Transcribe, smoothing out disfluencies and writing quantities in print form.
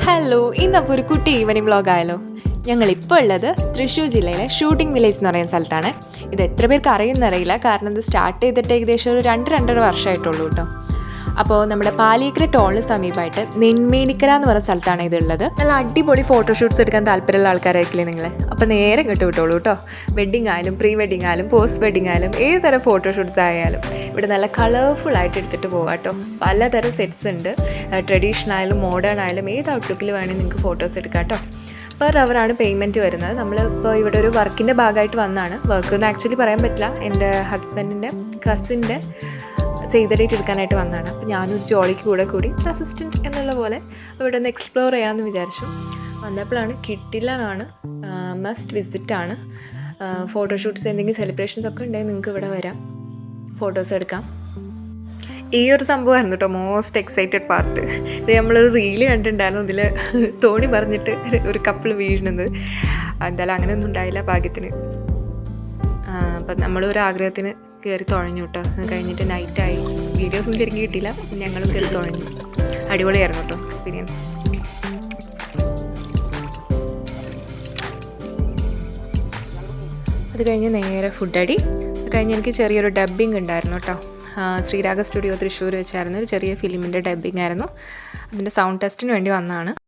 Hello, ഇന്നപ്പോൾ ഒരു കുട്ടി evening vlog ആയാലോ. ഞങ്ങളിപ്പോൾ ഉള്ളത് തൃശ്ശൂർ ജില്ലയിലെ ഷൂട്ടിംഗ് വില്ലേജ് എന്ന് പറയുന്ന സ്ഥലത്താണ്. ഇത് എത്ര പേർക്ക് അറിയുന്നറിയില്ല, കാരണം ഇത് സ്റ്റാർട്ട് ചെയ്തിട്ട് ഏകദേശം ഒരു 2-2.5 വർഷമായിട്ടുള്ളൂ കേട്ടോ. അപ്പോൾ നമ്മുടെ പാലിയേക്കര ടോളിന് സമീപമായിട്ട് നെന്മേനിക്കര എന്ന് പറയുന്ന സ്ഥലത്താണ് ഇതുള്ളത്. നല്ല അടിപൊളി ഫോട്ടോഷൂട്ട്സ് എടുക്കാൻ താല്പര്യമുള്ള ആൾക്കാരായിരിക്കില്ലേ നിങ്ങൾ. അപ്പോൾ നേരെ ഇങ്ങോട്ട് വിട്ടോളൂ കേട്ടോ. വെഡ്ഡിങ് ആയാലും പ്രീ വെഡ്ഡിങ് ആയാലും പോസ്റ്റ് വെഡ്ഡിങ് ആയാലും ഏത് തരം ഫോട്ടോഷൂട്ട്സ് ആയാലും ഇവിടെ നല്ല കളർഫുള്ളായിട്ട് എടുത്തിട്ട് പോകാം കേട്ടോ. പലതരം സെറ്റ്സ് ഉണ്ട്. ട്രഡീഷണൽ ആയാലും മോഡേൺ ആയാലും ഏത് ഔട്ട്ലുക്കിൽ വേണമെങ്കിൽ നിങ്ങൾക്ക് ഫോട്ടോസ് എടുക്കാം കേട്ടോ. പെർ അവറാണ് പേയ്മെൻറ്റ് വരുന്നത്. നമ്മളിപ്പോൾ ഇവിടെ ഒരു വർക്കിൻ്റെ ഭാഗമായിട്ട് വന്നാണ്. വർക്ക് എന്ന് ആക്ച്വലി പറയാൻ പറ്റില്ല, എൻ്റെ ഹസ്ബൻഡിൻ്റെ കസിൻ്റെ സേവ് ദ ഡേറ്റ് എടുക്കാനായിട്ട് വന്നതാണ്. അപ്പോൾ ഞാനൊരു ജോലിക്ക് കൂടി അസിസ്റ്റൻറ്റ് എന്നുള്ള പോലെ ഇവിടെ ഒന്ന് എക്സ്പ്ലോർ ചെയ്യാമെന്ന് വിചാരിച്ചു. വന്നപ്പോഴാണ് കിട്ടില്ലെന്നാണ്, മസ്റ്റ് വിസിറ്റാണ്. ഫോട്ടോഷൂട്ട്സ് എന്തെങ്കിലും സെലിബ്രേഷൻസ് ഒക്കെ ഉണ്ടെങ്കിൽ നിങ്ങൾക്ക് ഇവിടെ വരാം, ഫോട്ടോസ് എടുക്കാം. ഈ ഒരു സംഭവമായിരുന്നു കേട്ടോ മോസ്റ്റ് എക്സൈറ്റഡ് പാർട്ട്. ഇത് നമ്മളൊരു റീല് കണ്ടിട്ടുണ്ടായിരുന്നു, ഇതിൽ തോണി പറഞ്ഞിട്ട് ഒരു കപ്പിൾ വീഴുന്നത്. എന്തായാലും അങ്ങനെയൊന്നും ഉണ്ടായില്ല ഭാഗ്യത്തിന്. അപ്പം നമ്മളൊരു ആഗ്രഹത്തിന് കയറി തുഴഞ്ഞു കേട്ടോ. അത് കഴിഞ്ഞിട്ട് നൈറ്റായി, വീഡിയോസൊന്നും ശരിക്കും കിട്ടിയില്ല, ഞങ്ങളും കയറി തുഴഞ്ഞു. അടിപൊളിയായിരുന്നു കേട്ടോ എക്സ്പീരിയൻസ്. അത് കഴിഞ്ഞ് നേരെ ഫുഡ് അടി. അത് കഴിഞ്ഞ് എനിക്ക് ചെറിയൊരു ഡബ്ബിങ് ഉണ്ടായിരുന്നു കേട്ടോ. ശ്രീരാഗ സ്റ്റുഡിയോ തൃശ്ശൂർ വെച്ചായിരുന്നു. ഒരു ചെറിയ ഫിലിമിൻ്റെ ഡബ്ബിങ് ആയിരുന്നു. അതിൻ്റെ സൗണ്ട് ടെസ്റ്റിന് വേണ്ടി വന്നതാണ്.